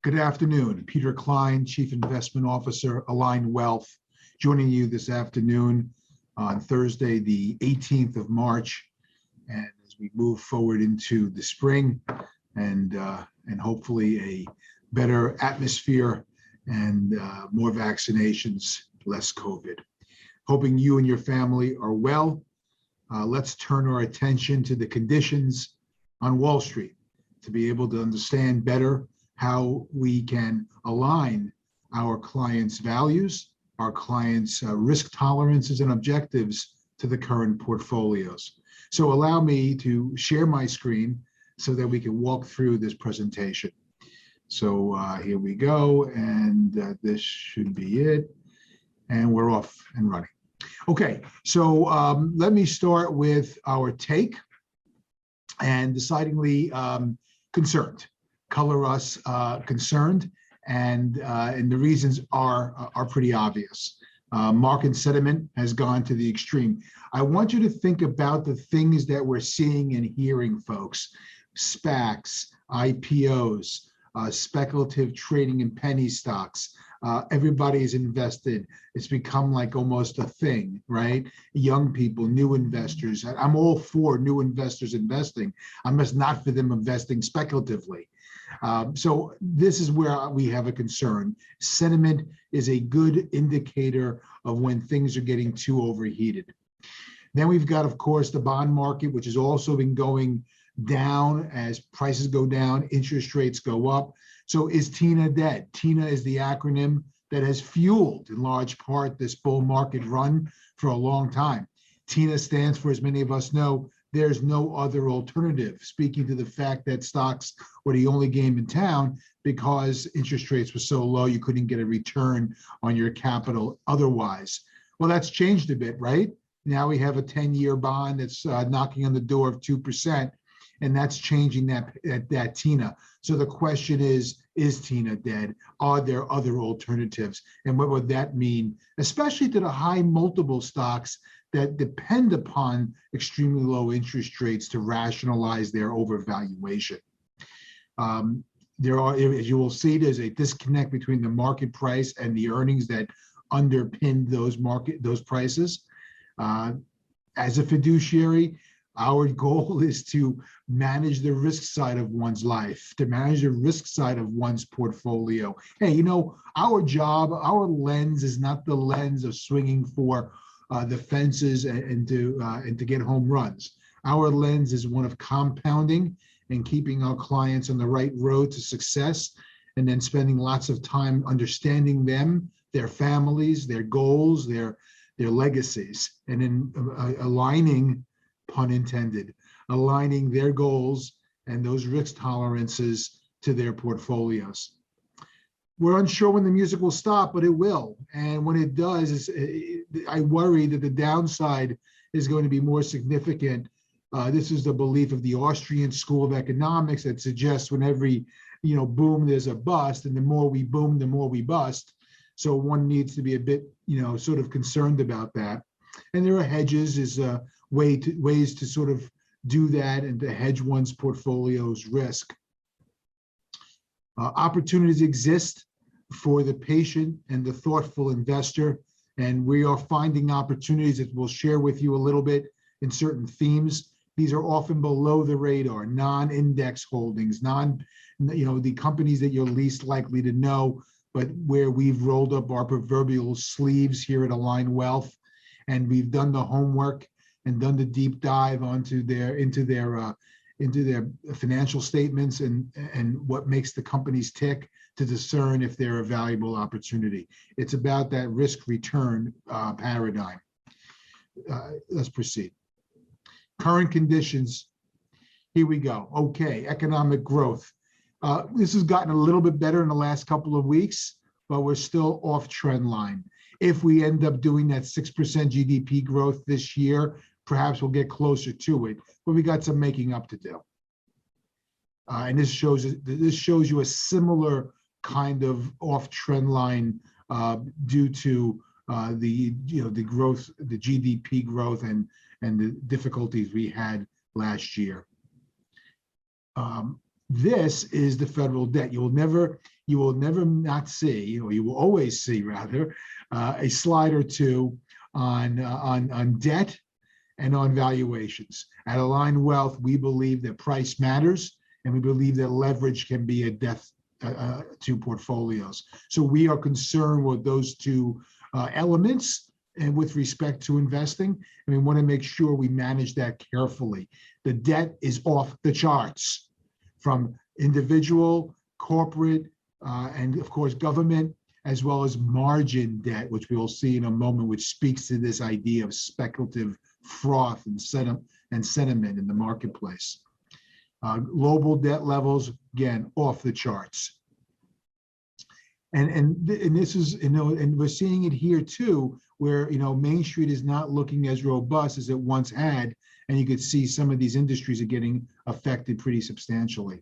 Good afternoon. Peter Klein, Chief Investment Officer, Aligned Wealth, joining you this afternoon on Thursday, the 18th of March. And as we move forward into the spring and hopefully a better atmosphere and more vaccinations, less COVID. Hoping you and your family are well. Let's turn our attention to the conditions on Wall Street to be able to understand better how we can align our clients' values, our clients' risk tolerances and objectives to the current portfolios. So allow me to share my screen so that we can walk through this presentation. So here we go, and this should be it. And we're off and running. Okay, so let me start with our take, and decidedly concerned. Color us concerned, and the reasons are pretty obvious. Market sentiment has gone to the extreme. I want you to think about the things that we're seeing and hearing, folks. Spax, IPOs, speculative trading in penny stocks. Everybody's invested. It's become like almost a thing, right? Young people, new investors. I'm all for new investors investing. I'm just not for them investing speculatively. So this is where we have a concern. Sentiment is a good indicator of when things are getting too overheated. Then we've got, of course, the bond market, which has also been going down as prices go down, interest rates go up. So is TINA dead? TINA is the acronym that has fueled, in large part, this bull market run for a long time. TINA stands for, as many of us know, there's no other alternative, speaking to the fact that stocks were the only game in town because interest rates were so low you couldn't get a return on your capital otherwise. Well, that's changed a bit, right? Now we have a 10-year bond that's knocking on the door of 2%, and that's changing that TINA. So the question is TINA dead? Are there other alternatives? And what would that mean, especially to the high multiple stocks that depend upon extremely low interest rates to rationalize their overvaluation? As you will see, there's a disconnect between the market price and the earnings that underpin those prices. As a fiduciary, our goal is to manage the risk side of one's life, to manage the risk side of one's portfolio. Hey, you know, our job, our lens is not the lens of swinging for the fences and to get home runs. Our lens is one of compounding and keeping our clients on the right road to success, and then spending lots of time understanding them, their families, their goals, their legacies, and then aligning, pun intended, aligning their goals and those risk tolerances to their portfolios. We're unsure when the music will stop, but it will. And when it does, I worry that the downside is going to be more significant. This is the belief of the Austrian School of Economics that suggests when every boom, there's a bust, and the more we boom, the more we bust. So one needs to be a bit, sort of concerned about that. And there are hedges, ways to sort of do that and to hedge one's portfolio's risk. Opportunities exist for the patient and the thoughtful investor, and we are finding opportunities that we'll share with you a little bit in certain themes. These are often below the radar, non-index holdings, the companies that you're least likely to know, but where we've rolled up our proverbial sleeves here at Aligned Wealth, and we've done the homework and done the deep dive into their financial statements and what makes the companies tick to discern if they're a valuable opportunity. It's about that risk return paradigm. Let's proceed. Current conditions. Here we go. Okay, economic growth. This has gotten a little bit better in the last couple of weeks, but we're still off trend line. If we end up doing that 6% GDP growth this year, perhaps we'll get closer to it, but we got some making up to do. And this shows you a similar kind of off trend line due to the growth, the GDP growth, and the difficulties we had last year. This is the federal debt. You will never not see, or you will always see rather, a slide or two on debt and on valuations. At Aligned Wealth, we believe that price matters, and we believe that leverage can be a death to portfolios. So we are concerned with those two elements, and with respect to investing, and we want to make sure we manage that carefully. The debt is off the charts, from individual, corporate, and of course government, as well as margin debt, which we'll see in a moment, which speaks to this idea of speculative froth and sentiment in the marketplace. Global debt levels, again, off the charts. And this is, and we're seeing it here too, where, Main Street is not looking as robust as it once had, and you could see some of these industries are getting affected pretty substantially.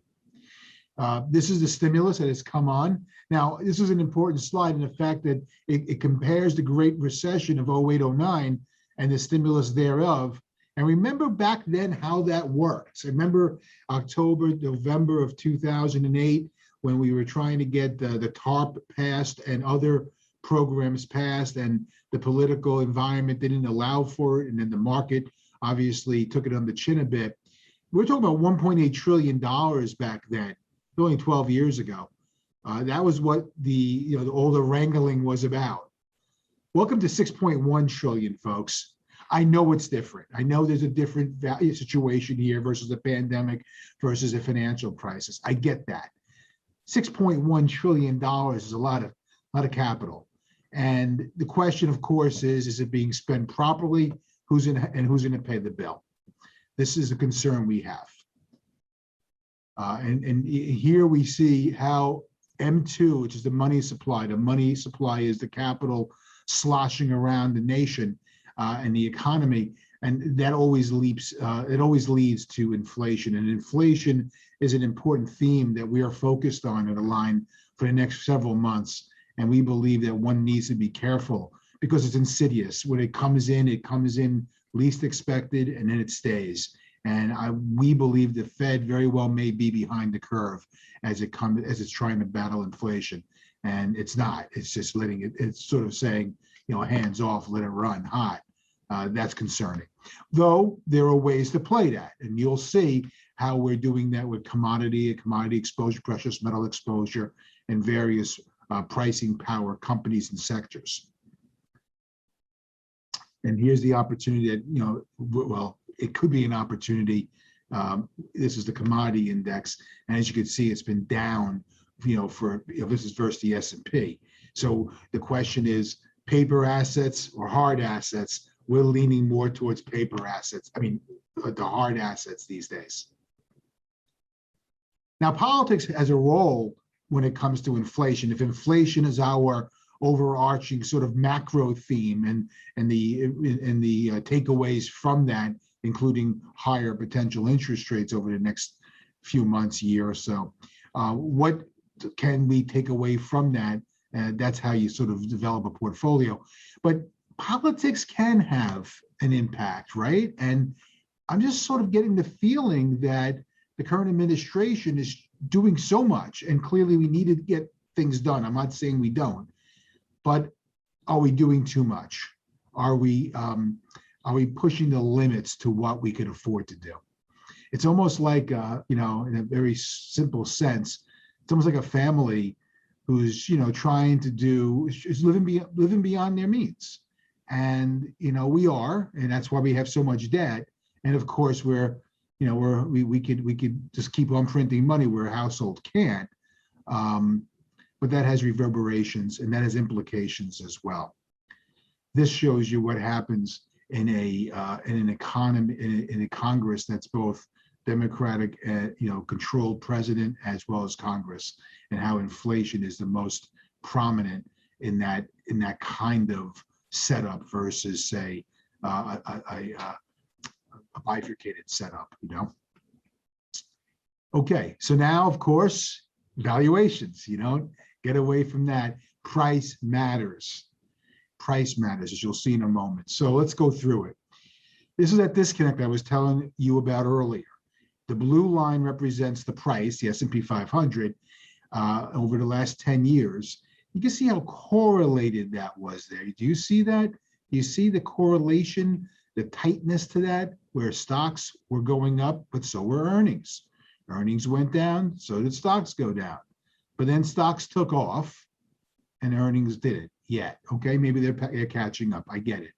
This is the stimulus that has come on. Now, this is an important slide in the fact that it compares the Great Recession of 08-09 and the stimulus thereof. And remember back then how that worked. So remember October, November of 2008, when we were trying to get the TARP passed and other programs passed, and the political environment didn't allow for it, and then the market obviously took it on the chin a bit. We're talking about $1.8 trillion back then, only 12 years ago. That was what all the wrangling was about. Welcome to 6.1 trillion, folks. I know it's different. I know there's a different value situation here versus a pandemic versus a financial crisis. I get that. $6.1 trillion is a lot of capital. And the question, of course, is it being spent properly? Who's going to pay the bill? This is a concern we have. And here we see how M2, which is the money supply is the capital sloshing around the nation and the economy, and that always leads to inflation. And inflation is an important theme that we are focused on at Align for the next several months. And we believe that one needs to be careful because it's insidious. When it comes in least expected, and then it stays. And we believe the Fed very well may be behind the curve as it's trying to battle inflation. And it's not. It's just it's sort of saying, hands off, let it run hot. That's concerning. Though there are ways to play that, and you'll see how we're doing that with commodity exposure, precious metal exposure, and various pricing power companies and sectors. And here's the opportunity that, it could be an opportunity. This is the commodity index, and as you can see, it's been down, this is versus the S&P. So the question is, paper assets or hard assets? We're leaning more towards paper assets. The hard assets these days. Now, politics has a role when it comes to inflation. If inflation is our overarching sort of macro theme, and the takeaways from that, including higher potential interest rates over the next few months, year or so, what can we take away from that? That's how you sort of develop a portfolio. But politics can have an impact, right? And I'm just sort of getting the feeling that the current administration is doing so much, and clearly we need to get things done. I'm not saying we don't, but are we doing too much? Are we pushing the limits to what we could afford to do? It's almost like, in a very simple sense, it's almost like a family who's, trying to is living beyond their means. And, we are, and that's why we have so much debt. And of course, we could just keep on printing money where a household can't. But that has reverberations, and that has implications as well. This shows you what happens in an economy, in a Congress that's both Democratic, controlled president as well as Congress, and how inflation is the most prominent in that kind of setup versus, say, a bifurcated setup. Okay, so now, of course, valuations. Get away from that. Price matters. Price matters, as you'll see in a moment. So let's go through it. This is that disconnect I was telling you about earlier. The blue line represents the price, the S&P 500, over the last 10 years. You can see how correlated that was there. Do you see that? You see the correlation, the tightness to that, where stocks were going up, but so were earnings. Earnings went down, so did stocks go down. But then stocks took off and earnings didn't yet. Okay, maybe they're catching up. I get it.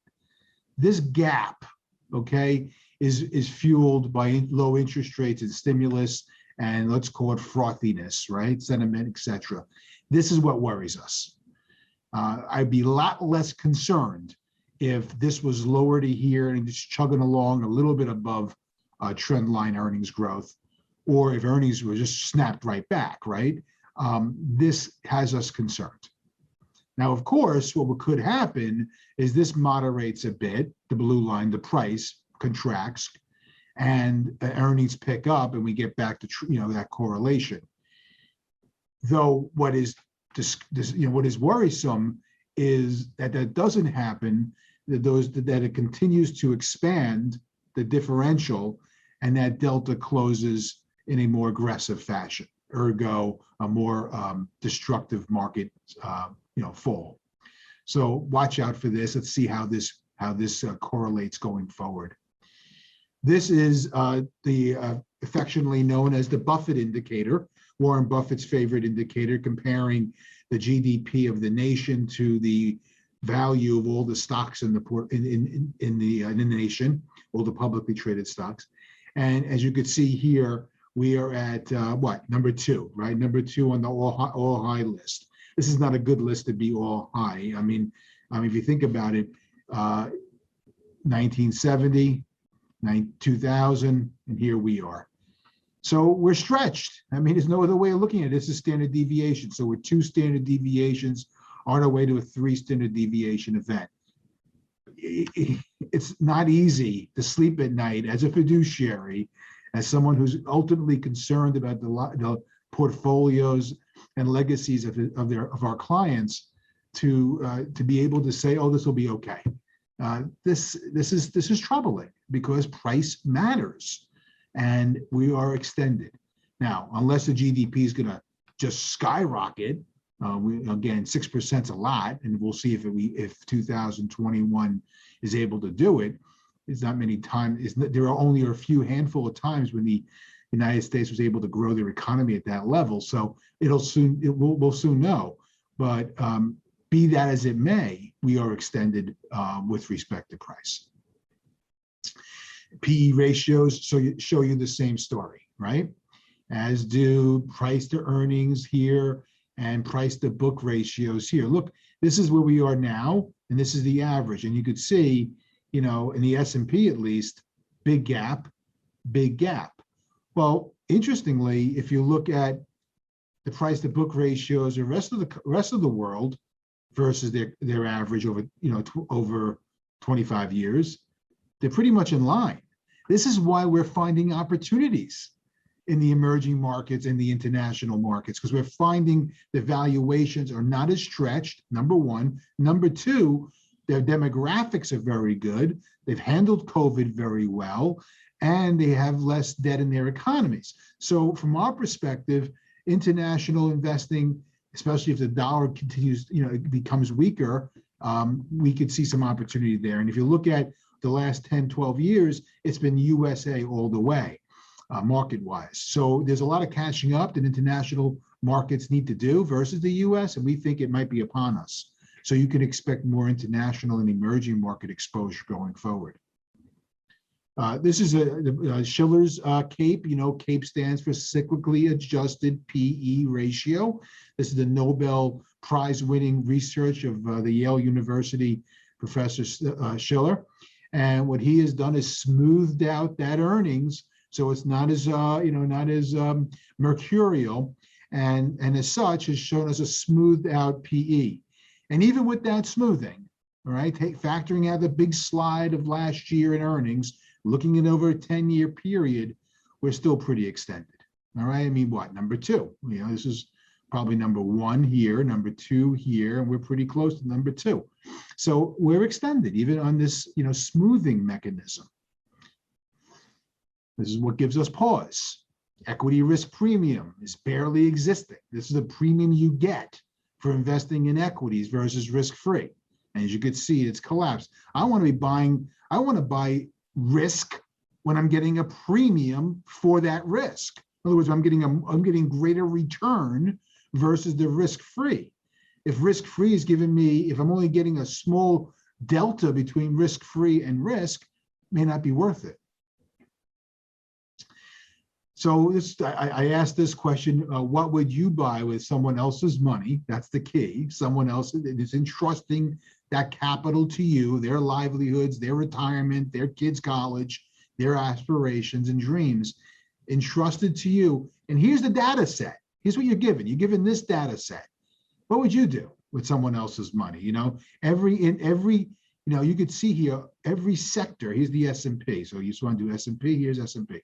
This gap, okay, is fueled by low interest rates and stimulus, and let's call it frothiness, right? Sentiment, etc. This is what worries us. I'd be a lot less concerned if this was lower to here and just chugging along a little bit above trend line earnings growth, or if earnings were just snapped right back, right? This has us concerned. Now, of course, what could happen is this moderates a bit, the blue line, the price contracts, and earnings pick up, and we get back to that correlation. Though what is what is worrisome is that doesn't happen. That it continues to expand the differential, and that delta closes in a more aggressive fashion. Ergo, a more destructive market, fall. So watch out for this. Let's see how this correlates going forward. This is the affectionately known as the Buffett indicator, Warren Buffett's favorite indicator, comparing the GDP of the nation to the value of all the stocks in the nation, all the publicly traded stocks. And as you can see here, we are at number 2, right? Number 2 on the all high list. This is not a good list to be all high. I mean, if you think about it, 1970, 2000, and here we are. So we're stretched. I mean, there's no other way of looking at it. This is standard deviation. So we're 2 standard deviations on our way to a 3 standard deviation event. It's not easy to sleep at night as a fiduciary, as someone who's ultimately concerned about the portfolios and legacies of our clients, to be able to say, oh, this will be okay. This is troubling because price matters, and we are extended. Now, unless the GDP is going to just skyrocket, again, 6% is a lot, and we'll see if 2021 is able to do it. It's not many times. There are only a few handful of times when the United States was able to grow their economy at that level. So we'll soon know. But be that as it may, we are extended with respect to price. PE ratios show you the same story, right? As do price to earnings here and price to book ratios here. Look, this is where we are now, and this is the average. And you could see, in the S&P at least, big gap, big gap. Well, interestingly, if you look at the price to book ratios, the rest of the world versus their average over 25 years, they're pretty much in line. This is why we're finding opportunities in the emerging markets and the international markets, because we're finding the valuations are not as stretched, number one. Number two, their demographics are very good. They've handled COVID very well, and they have less debt in their economies. So from our perspective, international investing, especially if the dollar continues, becomes weaker, we could see some opportunity there. And if you look at the last 10, 12 years, it's been USA all the way, market-wise. So there's a lot of catching up that international markets need to do versus the US, and we think it might be upon us. So you can expect more international and emerging market exposure going forward. This is a Shiller's CAPE. CAPE stands for cyclically adjusted PE ratio. This is the Nobel Prize-winning research of the Yale University Professor Shiller. And what he has done is smoothed out that earnings, so it's not as mercurial, and as such has shown us a smoothed out PE. And even with that smoothing, all right, factoring out the big slide of last year in earnings, looking at over a 10-year period, we're still pretty extended. All right, I mean, what, number 2? This is probably number 1 here, number 2 here, and we're pretty close to number 2. So we're extended even on this, smoothing mechanism. This is what gives us pause. Equity risk premium is barely existing. This is the premium you get for investing in equities versus risk-free. And as you can see, it's collapsed. I want to buy risk when I'm getting a premium for that risk. In other words, I'm getting greater return versus the risk-free. If risk-free is giving me, if I'm only getting a small delta between risk-free and risk, may not be worth it. So I asked this question, what would you buy with someone else's money? That's the key. Someone else is entrusting that capital to you, their livelihoods, their retirement, their kids' college, their aspirations and dreams entrusted to you. And here's the data set. Here's what you're given. You're given this data set. What would you do with someone else's money? You know, you could see here, every sector, here's the S&P. So you just want to do S&P, here's S&P.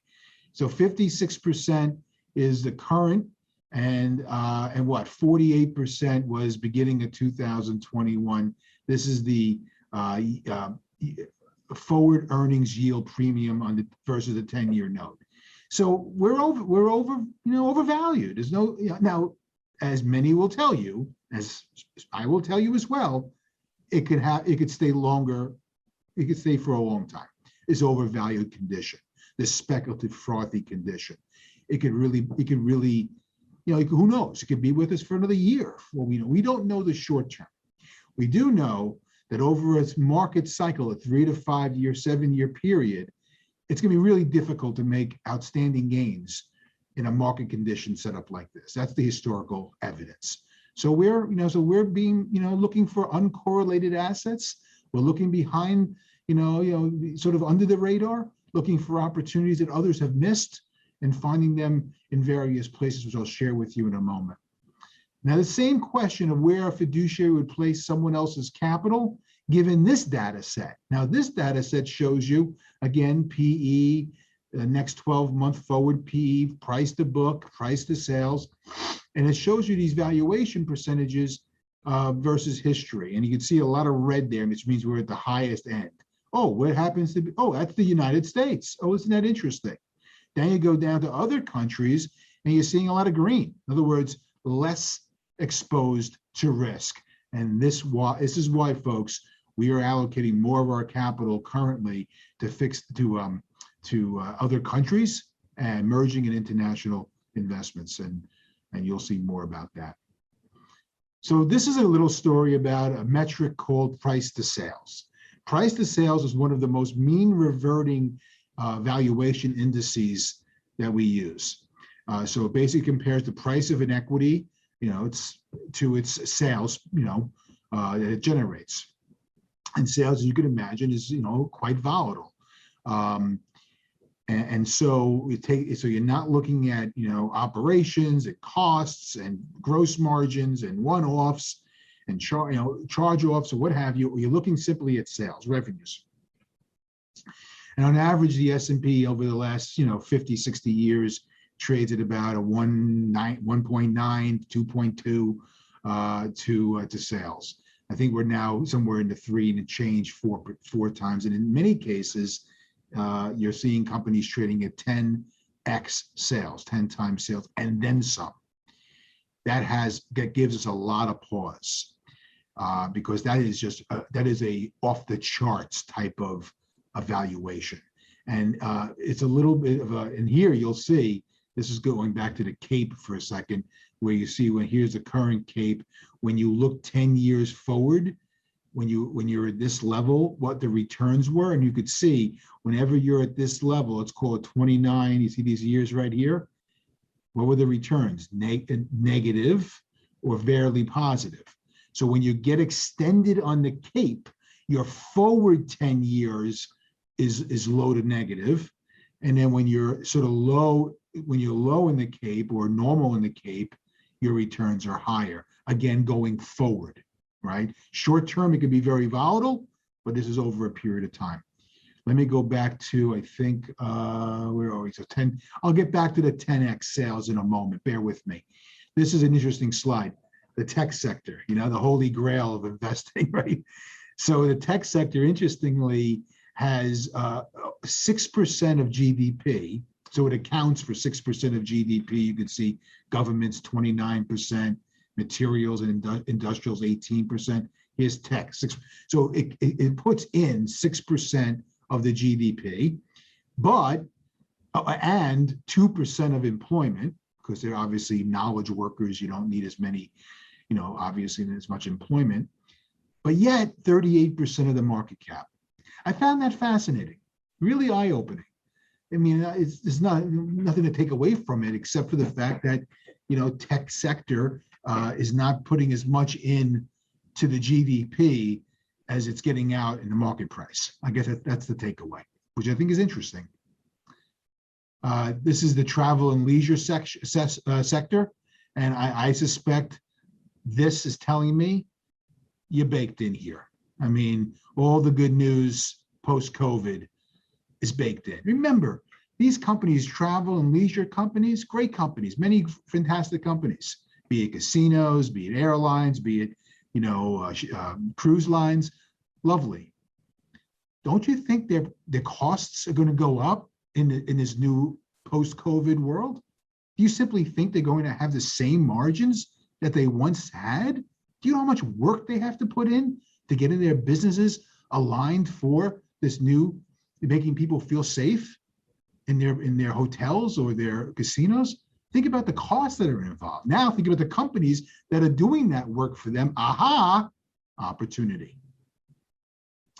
So 56% is the current, and what, 48% was beginning of 2021. This is the forward earnings yield premium on the versus the 10-year note. So we're overvalued. There's no, now, as many will tell you, as I will tell you as well, it could stay longer. It could stay for a long time. It's overvalued condition. This speculative, frothy condition. It could really, who knows? It could be with us for another year. Well, we don't know the short term. We do know that over its market cycle, a 3 to 5 year, 7 year period, it's going to be really difficult to make outstanding gains in a market condition set up like this. That's the historical evidence. So we're being, looking for uncorrelated assets. We're looking behind, sort of under the radar, looking for opportunities that others have missed and finding them in various places, which I'll share with you in a moment. Now, the same question of where a fiduciary would place someone else's capital, given this data set. Now, this data set shows you, again, PE, the next 12-month forward PE, price to book, price to sales, and it shows you these valuation percentages versus history. And you can see a lot of red there, which means we're at the highest end. Oh, what happens to be? Oh, that's the United States. Oh, isn't that interesting? Then you go down to other countries and you're seeing a lot of green. In other words, less exposed to risk. And this is why, folks, we are allocating more of our capital currently to other countries and merging in international investments. And you'll see more about that. So this is a little story about a metric called price to sales. Price to sales is one of the most mean reverting valuation indices that we use. So it basically compares the price of an equity, it's to its sales, that it generates. And sales, as you can imagine, is quite volatile. And so you're not looking at operations and costs and gross margins and one-offs and charge-offs or what have you. You're looking simply at sales revenues. And on average, the S&P over the last 50, 60 years trades at about a 1.9, 2.2 to sales. I think we're now somewhere in the 3 and change, four times. And in many cases, you're seeing companies trading at 10x sales, 10 times sales, and then some. That gives us a lot of pause because that is a off the charts type of evaluation. And it's a little bit of and here you'll see, this is going back to the CAPE for a second, where you see here's the current CAPE. When you look 10 years forward, when you're at this level, what the returns were, and you could see whenever you're at this level, let's call it 29, you see these years right here, what were the returns? Negative or barely positive. So when you get extended on the CAPE, your forward 10 years is low to negative. And then when you're sort of low, when you're low in the CAPE or normal in the CAPE, your returns are higher. Again, going forward, right? Short term, it can be very volatile, but this is over a period of time. Let me go back to, I think, where are we? So 10, I'll get back to the 10x sales in a moment. Bear with me. This is an interesting slide. The tech sector, the holy grail of investing, right? So the tech sector, interestingly, has 6% of GDP. So it accounts for 6% of GDP. You can see governments 29%, materials and industrials 18%. Here's tech. So it puts in 6% of the GDP, but and 2% of employment, because they're obviously knowledge workers. You don't need as many, obviously as much employment, but yet 38% of the market cap. I found that fascinating, really eye-opening. I mean, it's nothing to take away from it, except for the fact that, tech sector is not putting as much in to the GDP as it's getting out in the market price. I guess that's the takeaway, which I think is interesting. This is the travel and leisure sector, and I suspect this is telling me you're baked in here. I mean, all the good news post-COVID is baked in. Remember, these companies, travel and leisure companies, great companies, many fantastic companies, be it casinos, be it airlines, be it, cruise lines, lovely. Don't you think their costs are going to go up in this new post-COVID world? Do you simply think they're going to have the same margins that they once had? Do you know how much work they have to put in to get in their businesses aligned for this new, making people feel safe in their hotels or their casinos? Think about the costs that are involved. Now think about the companies that are doing that work for them. Aha, opportunity.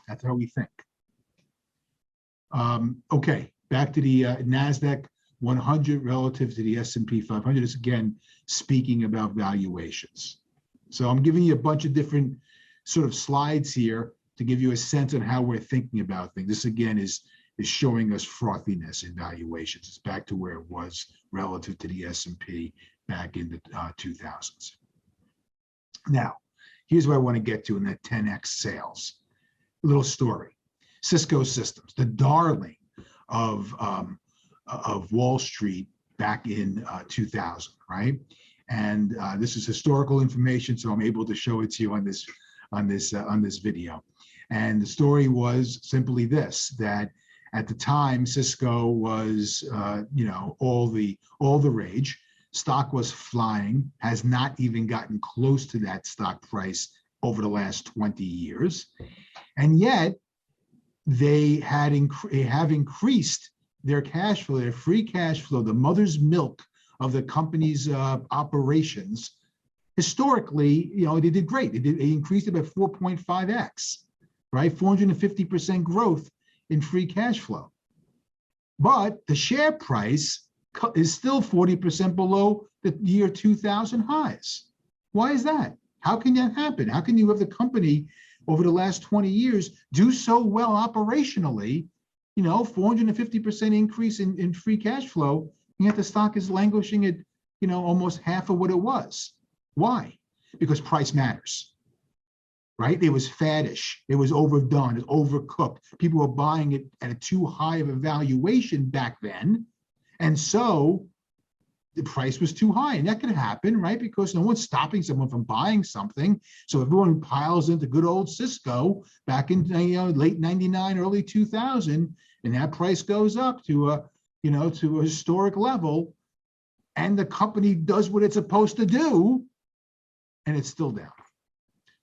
That's how we think. Okay, back to the NASDAQ 100 relative to the S&P 500. Is again speaking about valuations. So I'm giving you a bunch of different sort of slides here to give you a sense of how we're thinking about things. This again is showing us frothiness in valuations. It's back to where it was relative to the S&P back in the 2000s. Now, here's what I want to get to in that 10x sales. A little story. Cisco Systems, the darling of Wall Street back in 2000, right? And this is historical information, so I'm able to show it to you on this video. And the story was simply this: that at the time, Cisco was, all the rage. Stock was flying, has not even gotten close to that stock price over the last 20 years, and yet they have increased their cash flow, their free cash flow, the mother's milk of the company's operations. Historically, they did great. They increased it by 4.5x, right? 450% growth in free cash flow. But the share price is still 40% below the year 2000 highs. Why is that? How can that happen? How can you have the company over the last 20 years do so well operationally, 450% increase in free cash flow, and yet the stock is languishing at, almost half of what it was? Why? Because price matters, right? It was faddish. It was overdone. It was overcooked. People were buying it at a too high of a valuation back then. And so the price was too high. And that could happen, right? Because no one's stopping someone from buying something. So everyone piles into good old Cisco back in late 99, early 2000, and that price goes up to a historic level, and the company does what it's supposed to do, and it's still down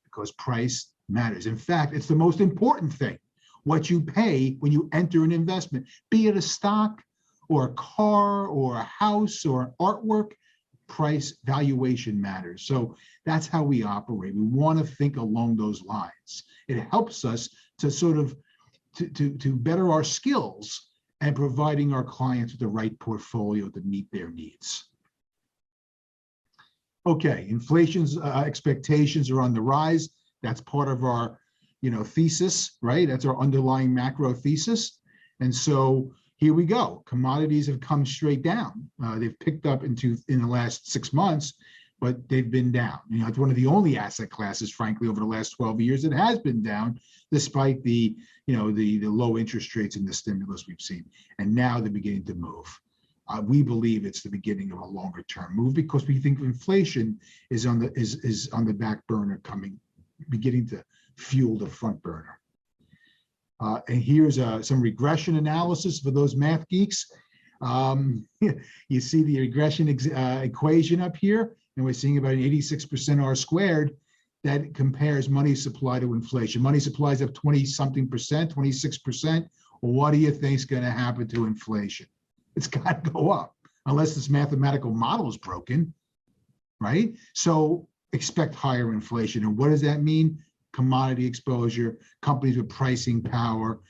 because price matters. In fact, it's the most important thing, what you pay when you enter an investment, be it a stock or a car or a house or artwork. Price valuation matters. So that's how we operate. We want to think along those lines. It helps us to sort of to better our skills and providing our clients with the right portfolio to meet their needs. Okay, inflation's expectations are on the rise. That's part of our, thesis, right? That's our underlying macro thesis. And so here we go. Commodities have come straight down. They've picked up in the last 6 months, but they've been down. It's one of the only asset classes, frankly, over the last 12 years that has been down, despite the low interest rates and the stimulus we've seen. And now they're beginning to move. We believe it's the beginning of a longer term move because we think inflation is on the back burner, beginning to fuel the front burner. And here's some regression analysis for those math geeks. You see the regression equation up here, and we're seeing about an 86% R squared that compares money supply to inflation. Money supply is up 20-something percent, 26%. Well, what do you think is going to happen to inflation? It's got to go up unless this mathematical model is broken, right? So expect higher inflation. And what does that mean? Commodity exposure, companies with pricing power.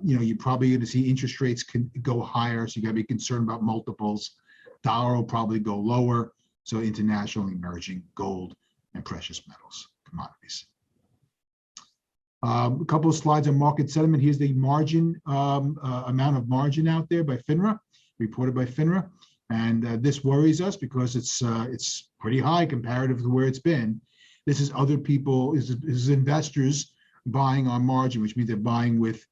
You're probably going to see interest rates can go higher, so you got to be concerned about multiples. Dollar will probably go lower. So international emerging, gold, and precious metals, commodities. A couple of slides on market sentiment. Here's the margin, amount of margin out there by FINRA, reported by FINRA. And this worries us because it's pretty high comparative to where it's been. This is other people, this is investors buying on margin, which means they're buying with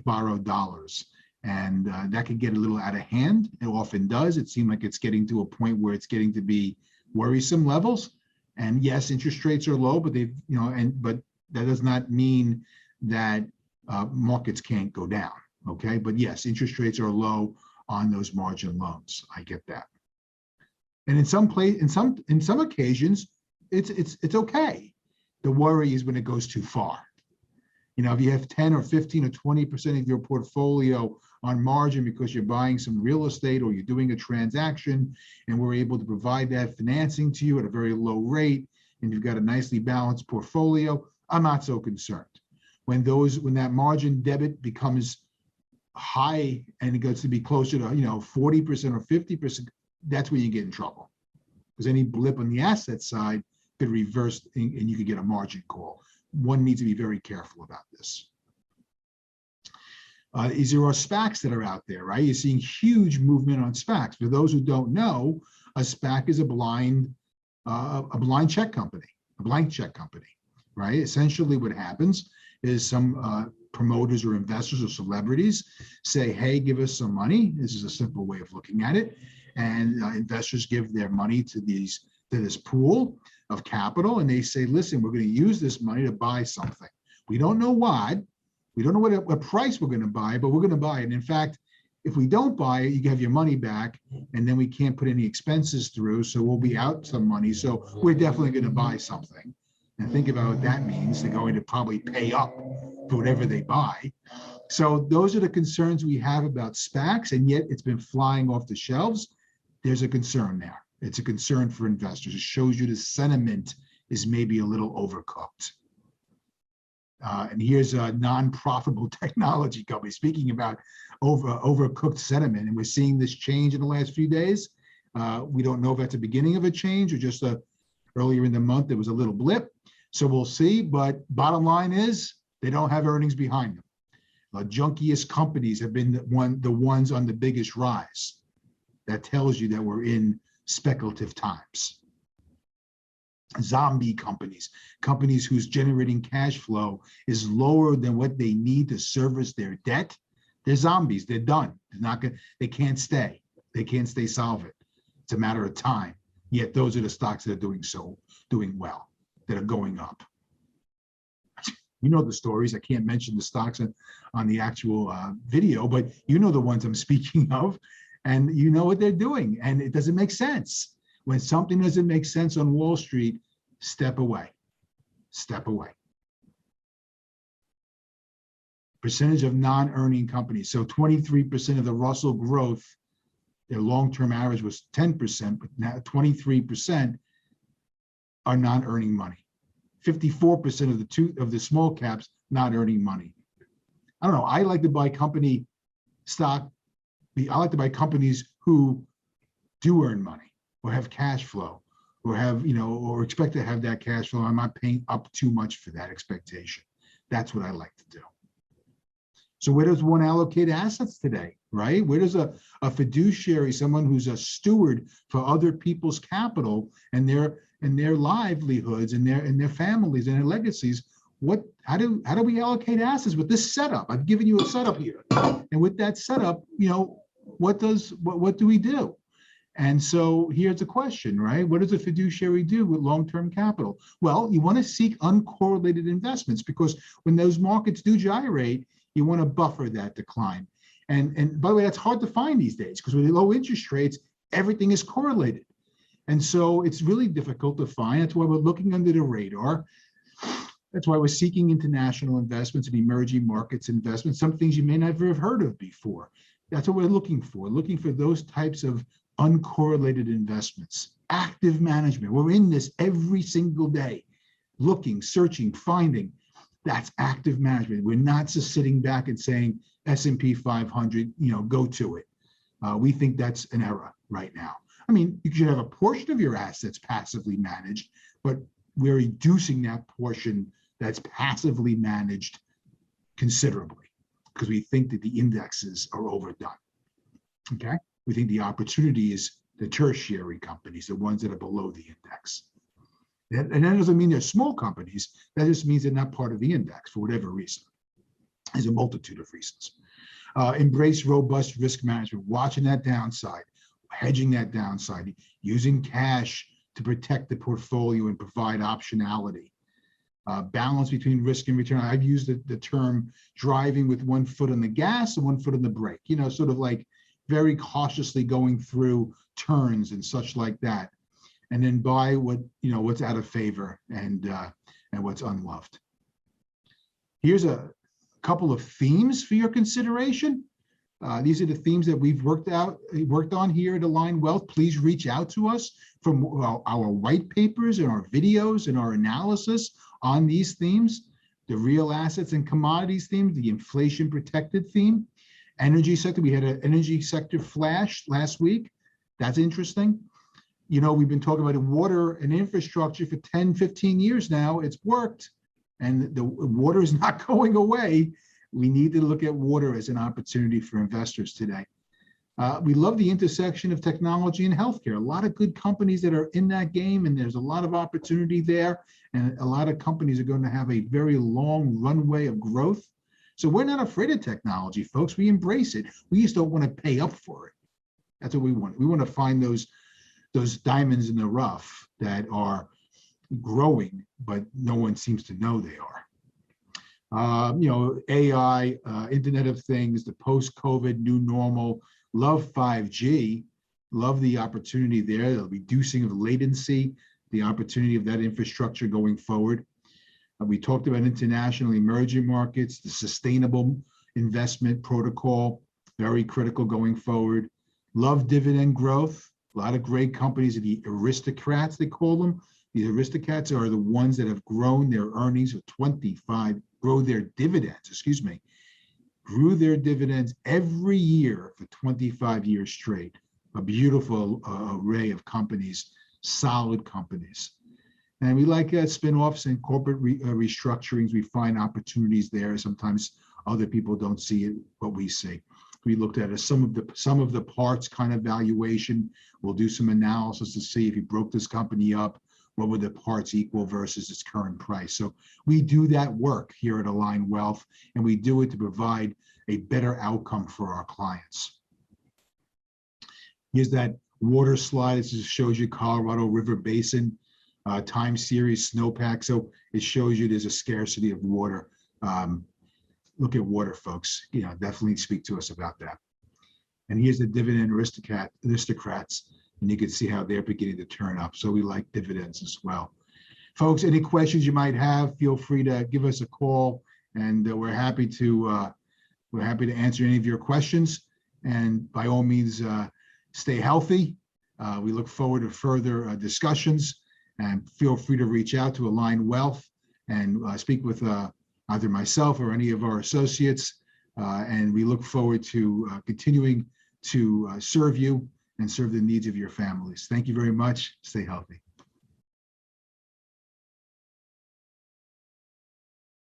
borrowed dollars. And that can get a little out of hand. It often does. It seems like it's getting to a point where it's getting to be worrisome levels. And yes, interest rates are low, but but that does not mean that markets can't go down. Okay, but yes, interest rates are low on those margin loans. I get that. And in some occasions, it's okay. The worry is when it goes too far. If you have 10 or 15 or 20% of your portfolio on margin because you're buying some real estate or you're doing a transaction and we're able to provide that financing to you at a very low rate and you've got a nicely balanced portfolio, I'm not so concerned. When that margin debit becomes high and it gets to be closer to 40% or 50%, that's when you get in trouble. Because any blip on the asset side could reverse and you could get a margin call. One needs to be very careful about this. There are Spax that are out there, right? You're seeing huge movement on Spax. For those who don't know, a SPAC is a blind check company, a blank check company, right? Essentially what happens is some promoters or investors or celebrities say, hey, give us some money. This is a simple way of looking at it. And investors give their money to this pool of capital, and they say, listen, we're going to use this money to buy something. We don't know what. We don't know what price we're going to buy, but we're going to buy it. And in fact, if we don't buy it, you have your money back, and then we can't put any expenses through, so we'll be out some money. So we're definitely going to buy something. And think about what that means. They're going to probably pay up for whatever they buy. So those are the concerns we have about SPACs, and yet it's been flying off the shelves. There's a concern there. It's a concern for investors. It shows you the sentiment is maybe a little overcooked. And here's a non-profitable technology company speaking about overcooked sentiment. And we're seeing this change in the last few days. We don't know if that's the beginning of a change or just earlier in the month, there was a little blip. So we'll see. But bottom line is they don't have earnings behind them. The junkiest companies have been the ones on the biggest rise. That tells you that we're in speculative times. Zombie companies whose generating cash flow is lower than what they need to service their debt. They're zombies. They're done. They can't stay. They can't stay solvent. It's a matter of time. Yet those are the stocks that are doing well, that are going up. You know the stories. I can't mention the stocks on the actual video, but you know the ones I'm speaking of. And you know what they're doing, and it doesn't make sense. When something doesn't make sense on Wall Street, step away. Step away. Percentage of non-earning companies. So 23% of the Russell growth, their long-term average was 10%, but now 23% are not earning money. 54% of the small caps not earning money. I don't know. I like to buy company stock. I like to buy companies who do earn money or have cash flow or have, or expect to have that cash flow. I'm not paying up too much for that expectation. That's what I like to do. So where does one allocate assets today, right? Where does a fiduciary, someone who's a steward for other people's capital and their livelihoods and their families and their legacies, how do we allocate assets with this setup? I've given you a setup here. And with that setup, what do we do? And so here's the question, right? What does a fiduciary do with long-term capital? Well, you want to seek uncorrelated investments because when those markets do gyrate, you want to buffer that decline. And by the way, that's hard to find these days because with low interest rates, everything is correlated. And so it's really difficult to find. That's why we're looking under the radar. That's why we're seeking international investments and emerging markets investments, some things you may never have heard of before. That's what we're looking for those types of uncorrelated investments. Active management. We're in this every single day, looking, searching, finding. That's active management. We're not just sitting back and saying S&P 500, go to it. We think that's an error right now. I mean, you should have a portion of your assets passively managed, but we're reducing that portion that's passively managed considerably because we think that the indexes are overdone. Okay? We think the opportunity is the tertiary companies, the ones that are below the index. And that doesn't mean they're small companies. That just means they're not part of the index for whatever reason. There's a multitude of reasons. Embrace robust risk management, watching that downside, hedging that downside, using cash to protect the portfolio and provide optionality. Balance between risk and return. I've used the term driving with one foot on the gas and one foot on the brake, sort of like very cautiously going through turns and such like that. And then buy what's out of favor and what's unloved. Here's a couple of themes for your consideration. These are the themes that we've worked on here at Align Wealth. Please reach out to us from our white papers and our videos and our analysis on these themes. The real assets and commodities theme, the inflation protected theme, energy sector. We had an energy sector flash last week. That's interesting. We've been talking about water and infrastructure for 10, 15 years now. It's worked, and the water is not going away. We need to look at water as an opportunity for investors today. We love the intersection of technology and healthcare. A lot of good companies that are in that game, and there's a lot of opportunity there. And a lot of companies are going to have a very long runway of growth. So we're not afraid of technology, folks. We embrace it. We just don't want to pay up for it. That's what we want. We want to find those diamonds in the rough that are growing, but no one seems to know they are. AI, Internet of Things, the post-COVID new normal, love 5G, love the opportunity there, the reducing of latency, the opportunity of that infrastructure going forward. We talked about international emerging markets, the sustainable investment protocol, very critical going forward. Love dividend growth. A lot of great companies, the aristocrats, they call them. The aristocrats are the ones that have grown their earnings of grew their dividends every year for 25 years straight. A beautiful array of companies, solid companies. And we like spin-offs and corporate restructurings. We find opportunities there. Sometimes other people don't see it, what we see. We looked at a sum of the parts kind of valuation. We'll do some analysis to see if you broke this company up, what would the parts equal versus its current price. So we do that work here at Align Wealth, and we do it to provide a better outcome for our clients. Here's that water slide. This just shows you Colorado River Basin time series snowpack. So it shows you there's a scarcity of water. Look at water, folks. Definitely speak to us about that. And here's the dividend aristocrats, and you can see how they're beginning to turn up. So we like dividends as well. Folks, any questions you might have, feel free to give us a call, and we're happy to answer any of your questions. And by all means, stay healthy. We look forward to further discussions, and feel free to reach out to Align Wealth and speak with either myself or any of our associates. And we look forward to continuing to serve you and serve the needs of your families. Thank you very much. Stay healthy.